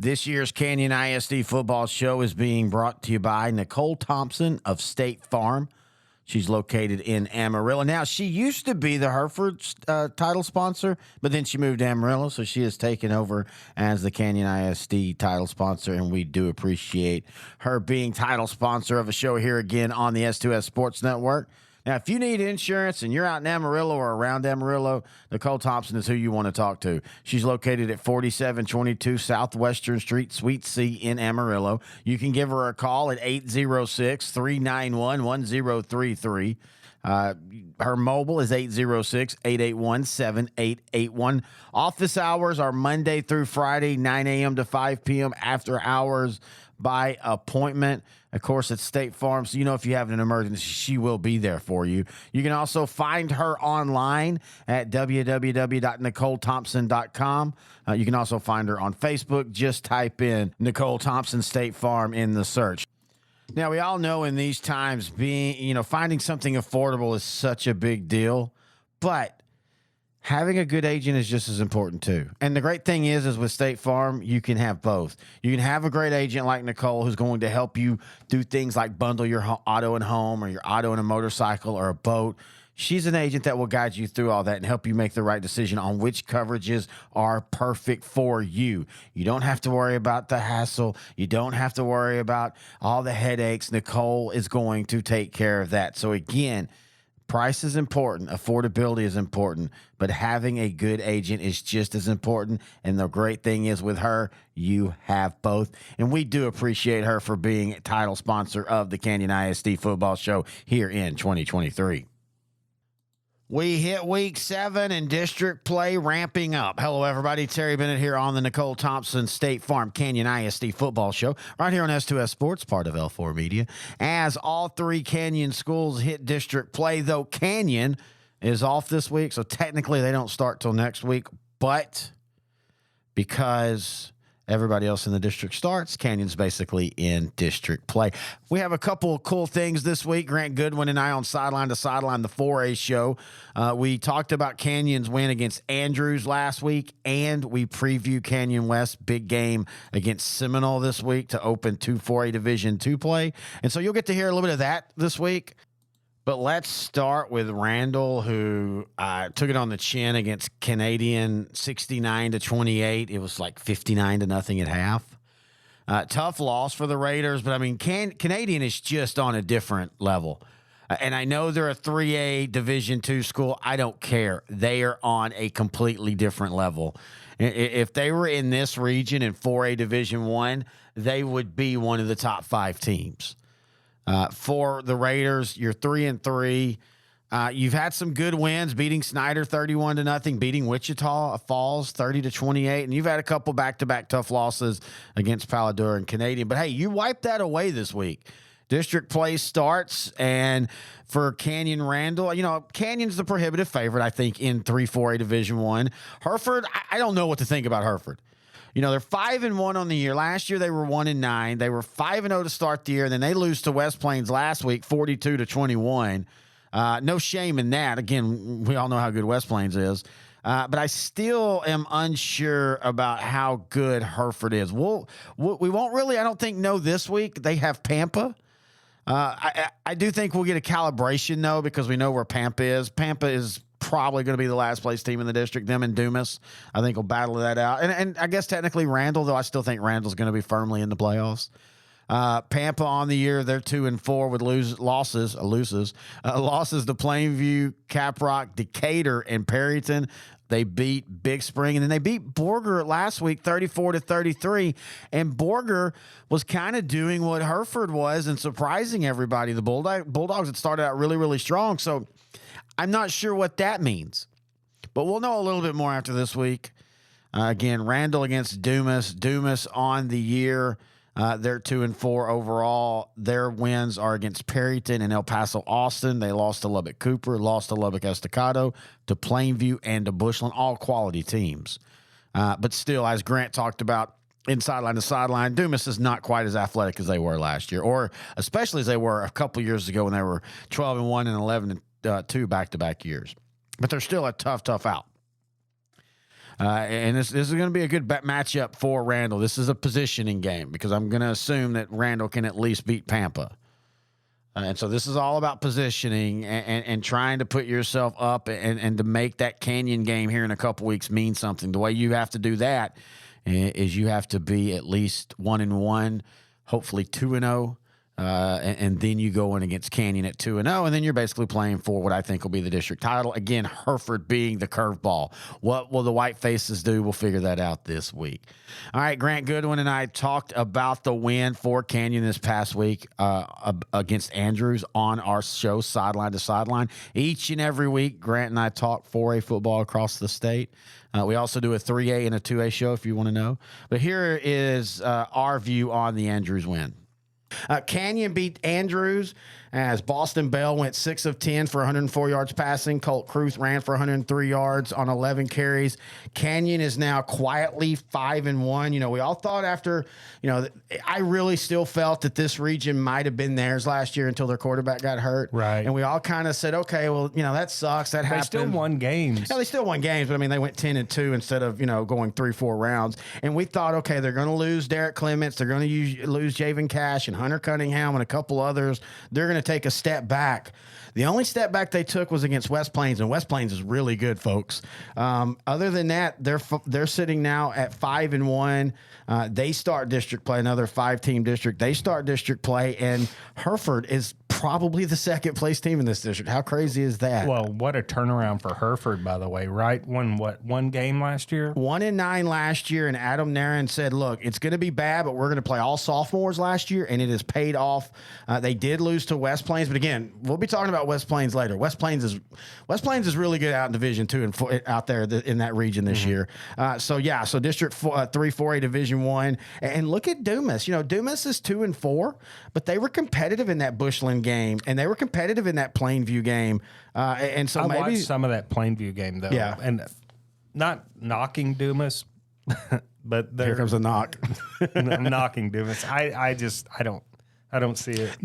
This year's Canyon ISD football show is being brought to you by Nichole Thompson of State Farm. She's located in Amarillo. Now, she used to be the Hereford title sponsor, but then she moved to Amarillo, so she has taken over as the Canyon ISD title sponsor, and we do appreciate her being title sponsor of a show here again on the S2S Sports Network. Now, if you need insurance and you're out in Amarillo or around Amarillo, Nichole Thompson is who you want to talk to. She's located at 4722 Southwestern Street, Suite C in Amarillo. You can give her a call at 806-391-1033. Her mobile is 806-881-7881. Office hours are Monday through Friday, 9 a.m. to 5 p.m. After hours by appointment. Of course, it's State Farm, so you know if you have an emergency, she will be there for you. You can also find her online at www.NicholeThompson.com. You can also find her on Facebook. Just type in Nichole Thompson State Farm in the search. Now, we all know in these times finding something affordable is such a big deal, but having a good agent is just as important too. And the great thing is with State Farm, you can have both. You can have a great agent like Nichole who's going to help you do things like bundle your auto and home or your auto and a motorcycle or a boat. She's an agent that will guide you through all that and help you make the right decision on which coverages are perfect for you. You don't have to worry about the hassle. You don't have to worry about all the headaches. Nichole is going to take care of that. So again, price is important. Affordability is important. But having a good agent is just as important. And the great thing is with her, you have both. And we do appreciate her for being a title sponsor of the Canyon ISD football show here in 2023. We hit week 7 and district play ramping up. Hello, everybody. Terry Bennett here on the Nichole Thompson State Farm Canyon ISD football show right here on S2S Sports, part of L4 Media. As all 3 Canyon schools hit district play, though Canyon is off this week, so technically they don't start till next week, but because everybody else in the district starts, Canyon's basically in district play. We have a couple of cool things this week. Grant Goodwin and I on Sideline to Sideline, the 4A show. We talked about Canyon's win against Andrews last week, and we preview Canyon West big game against Seminole this week to open 4A Division II play. And so you'll get to hear a little bit of that this week. But let's start with Randall, who took it on the chin against Canadian 69-28. It was like 59-0 at half. Tough loss for the Raiders, but I mean, Canadian is just on a different level. And I know they're a 3A Division II school. I don't care. They are on a completely different level. If they were in this region in 4A Division I, they would be one of the top 5 teams. For the Raiders, you're 3-3. You've had some good wins, beating Snyder 31-0, beating Wichita Falls 30-28, and you've had a couple back-to-back tough losses against Paladura and Canadian. But hey, you wiped that away this week. District play starts, and for Canyon Randall, Canyon's the prohibitive favorite, I think, in 3-4A Division I. Hereford, I don't know what to think about Hereford. They're 5-1 on the year. Last year they were 1-9. They were 5-0 to start the year, and then they lose to West Plains last week, 42-21. No shame in that. Again, we all know how good West Plains is. But I still am unsure about how good Hereford is. We won't really, I don't think, know this week. They have Pampa. I do think we'll get a calibration, though, because we know where Pampa is. Pampa is probably going to be the last place team in the district. Them and Dumas, I think, will battle that out. And I guess technically Randall, though I still think Randall's going to be firmly in the playoffs. Pampa on the year, they're 2-4 with losses to Plainview, Caprock, Decatur, and Perryton. They beat Big Spring, and then they beat Borger last week 34-33. And Borger was kind of doing what Hereford was and surprising everybody. The Bulldogs had started out really, really strong. So I'm not sure what that means, but we'll know a little bit more after this week. Again, Randall against Dumas. Dumas on the year, they're 2-4 overall. Their wins are against Perryton and El Paso Austin. They lost to Lubbock Cooper, lost to Lubbock Estacado, to Plainview, and to Bushland, all quality teams. But still, as Grant talked about, in Sideline to Sideline, Dumas is not quite as athletic as they were last year, or especially as they were a couple years ago when they were 12-1 and 11-2 back-to-back years. But they're still a tough out. And this is going to be a good matchup for Randall. This is a positioning game because I'm going to assume that Randall can at least beat Pampa. And so this is all about positioning and trying to put yourself up and to make that Canyon game here in a couple weeks mean something. The way you have to do that is you have to be at least 1-1, hopefully 2-0. And then you go in against Canyon at 2-0, and then you're basically playing for what I think will be the district title. Again, Hereford being the curveball. What will the White Faces do? We'll figure that out this week. All right, Grant Goodwin and I talked about the win for Canyon this past week against Andrews on our show, Sideline to Sideline. Each and every week, Grant and I talk 4A football across the state. We also do a 3A and a 2A show if you want to know. But here is our view on the Andrews win. Canyon beat Andrews as Boston Bell went 6 of 10 for 104 yards passing. Colt Cruth ran for 103 yards on 11 carries. Canyon is now quietly 5-1. You know, we all thought after, you know, I really still felt that this region might have been theirs last year until their quarterback got hurt. Right. And we all kind of said, okay, well, you know, that sucks. That happened. They still won games. Yeah, they still won games, but I mean, they went 10-2 instead of, you know, going 3-4 rounds. And we thought, okay, they're going to lose Derek Clements. They're going to lose Javen Cash and Hunter Cunningham and a couple others. They're going to take a step back. The only step back they took was against West Plains, and West Plains is really good, folks. Other than that, they're sitting now at 5-1. They start district play, another 5-team district. They start district play, and Hereford is probably the second place team in this district. How crazy is that? Well, what a turnaround for Hereford, by the way, right? Won one game last year? 1-9 last year, and Adam Nairn said, look, it's going to be bad, but we're going to play all sophomores last year, and it has paid off. They did lose to West Plains, but again, we'll be talking about West Plains later. West Plains is really good out in Division 2 and out there in that region this year. So District 3 4A Division 1, and look at Dumas. You know, Dumas is 2-4, but they were competitive in that Bushland game, and they were competitive in that Plainview game. And so I maybe watched some of that Plainview game though. Yeah. And not knocking Dumas, but here comes a knock. I'm knocking Dumas. I don't see it.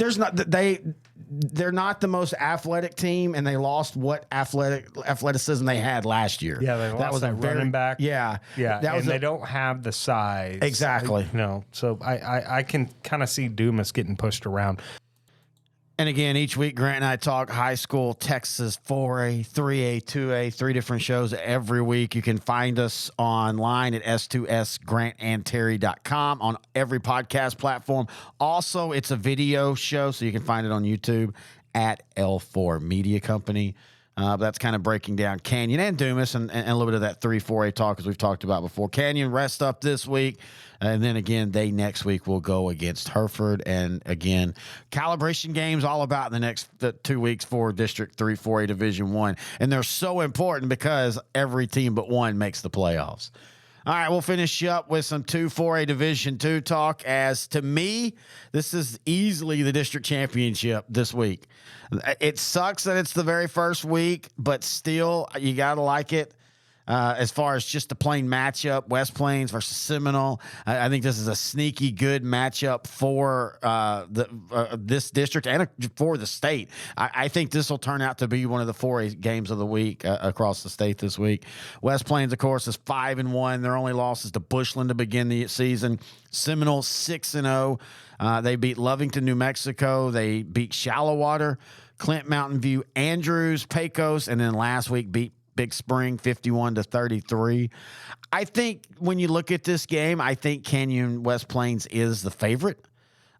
They're not the most athletic team, and they lost what athleticism they had last year. Yeah, they lost that running back. Yeah, They don't have the size. Exactly. You know, so I can kind of see Dumas getting pushed around. And again, each week, Grant and I talk high school, Texas, 4A, 3A, 2A, 3 different shows every week. You can find us online at S2SGrantandTerry.com on every podcast platform. Also, it's a video show, so you can find it on YouTube at L4 Media Company. That's kind of breaking down Canyon and Dumas and a little bit of that 3-4A talk, as we've talked about before. Canyon rest up this week, and then again, they next week will go against Hereford. And again, calibration games all about in the next 2 weeks for District 3 4A Division 1. And they're so important because every team but one makes the playoffs. All right, we'll finish up with some 2-4A Division 2 talk. As to me, this is easily the district championship this week. It sucks that it's the very first week, but still, you got to like it. As far as just the plain matchup, West Plains versus Seminole, I think this is a sneaky good matchup for this district and for the state. I think this will turn out to be one of the 4A games of the week across the state this week. West Plains, of course, is 5-1. Their only loss is to Bushland to begin the season. Seminole 6-0. They beat Lovington, New Mexico. They beat Shallowater, Clint Mountain View, Andrews, Pecos, and then last week beat Big Spring 51-33. I think when you look at this game, I think Canyon West Plains is the favorite.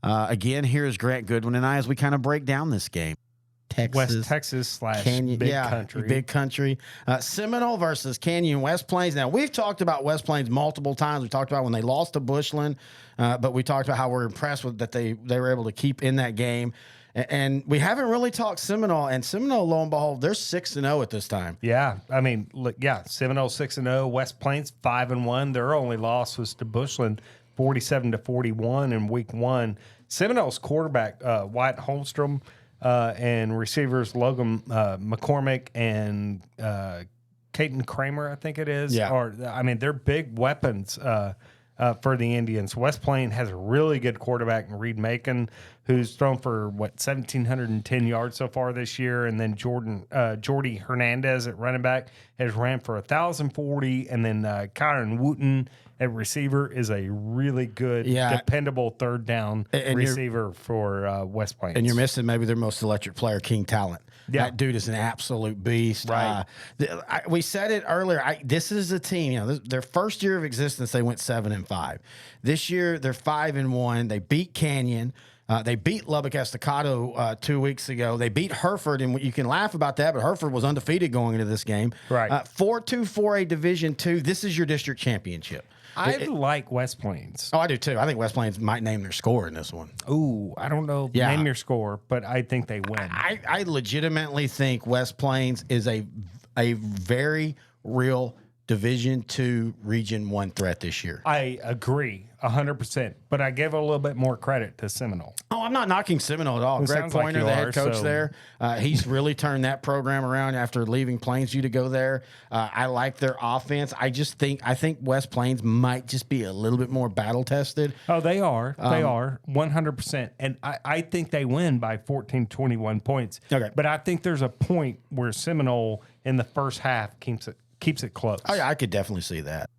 Again, here's Grant Goodwin and I as we kind of break down this game. West Texas / Canyon, Big Country. Seminole versus Canyon West Plains. Now, we've talked about West Plains multiple times. We talked about when they lost to Bushland, but we talked about how we're impressed with that they were able to keep in that game. And we haven't really talked Seminole, and Seminole, lo and behold, they're 6-0 at this time. Yeah, I mean, look, Seminole 6-0, West Plains 5-1. Their only loss was to Bushland, 47-41 in week 1. Seminole's quarterback Wyatt Holmstrom and receivers Logan McCormick and Caden Kramer, I think it is. Yeah. They're big weapons. for the Indians. West Plains has a really good quarterback in Reed Macon, who's thrown for 1,710 yards so far this year, and then Jordy Hernandez at running back has ran for 1,040, and then Kyron Wooten at receiver is a really good, dependable third down receiver for West Plains. And you're missing maybe their most electric player, King Talent. Yeah. That dude is an absolute beast. Right. We said it earlier. This is a team, their first year of existence, they went 7-5. This year, they're 5-1. They beat Canyon. They beat Lubbock Estacado 2 weeks ago. They beat Hereford, and you can laugh about that, but Hereford was undefeated going into this game. Right. 4-2, 4A Division II. This is your district championship. I like West Plains. Oh, I do too. I think West Plains might name their score in this one. Ooh, I don't know. Yeah. Name your score, but I think they win. I legitimately think West Plains is a very real Division II Region 1 threat this year. I agree 100%, but I give a little bit more credit to Seminole. Oh, I'm not knocking Seminole at all. Greg Pointer, the head coach there, he's really turned that program around after leaving Plainsview to go there. I like their offense. I think West Plains might just be a little bit more battle tested. Oh, they are. They are 100%. And I think they win by 14, 21 points. Okay. But I think there's a point where Seminole in the first half keeps it close. Oh, yeah, I could definitely see that.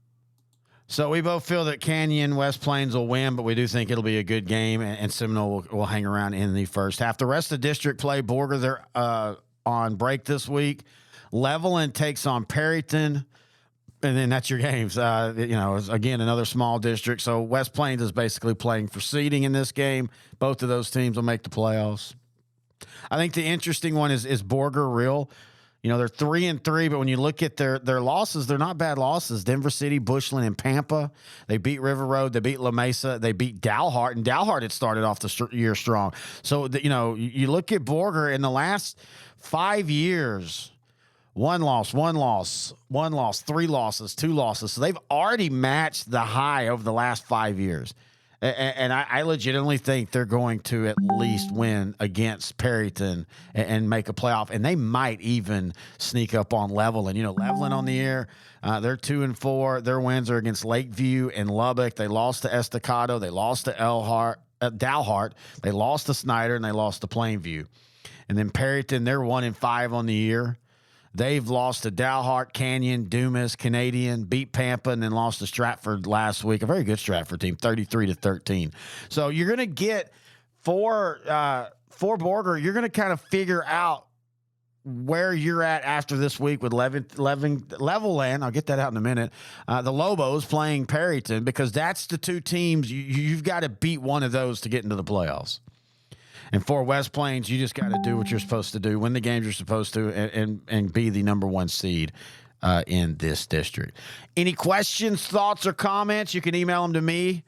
So we both feel that Canyon West Plains will win, but we do think it'll be a good game, and Seminole will hang around in the first half. The rest of the district play, Borger, they're on break this week. Levelland takes on Perryton, and then that's your games. Again, another small district. So West Plains is basically playing for seeding in this game. Both of those teams will make the playoffs. I think the interesting one is Borger Real. They're 3-3, but when you look at their losses, they're not bad losses. Denver City, Bushland, and Pampa. They beat River Road. They beat La Mesa. They beat Dalhart, and Dalhart had started off the year strong. So, you look at Borger in the last 5 years, one loss, 3 losses, 2 losses. So they've already matched the high over the last 5 years. And I legitimately think they're going to at least win against Perryton and make a playoff. And they might even sneak up on Levelland. Levelland on the air, they're 2-4. Their wins are against Lakeview and Lubbock. They lost to Estacado. They lost to Dalhart. They lost to Snyder, and they lost to Plainview. And then Perryton, they're 1-5 on the year. They've lost to Dalhart, Canyon, Dumas, Canadian, beat Pampa, and then lost to Stratford last week. A very good Stratford team, 33-13. So you're going to get for Borger, you're going to kind of figure out where you're at after this week with Levelland. I'll get that out in a minute. The Lobos playing Perryton, because that's the two teams you've got to beat one of those to get into the playoffs. And for West Plains, you just got to do what you're supposed to do, win the games you're supposed to, and be the number 1 seed in this district. Any questions, thoughts, or comments, you can email them to me,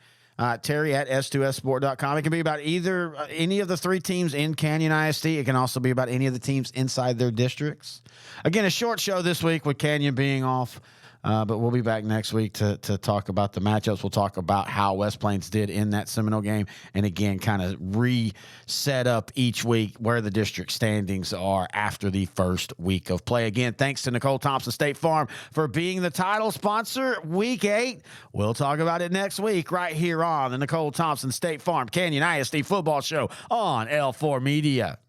Terry at S2SSport.com. It can be about any of the 3 teams in Canyon ISD. It can also be about any of the teams inside their districts. Again, a short show this week with Canyon being off. But we'll be back next week to talk about the matchups. We'll talk about how West Plains did in that Seminole game. And again, kind of reset up each week where the district standings are after the first week of play. Again, thanks to Nichole Thompson State Farm for being the title sponsor. Week 8. We'll talk about it next week right here on the Nichole Thompson State Farm Canyon ISD Football Show on L4 Media.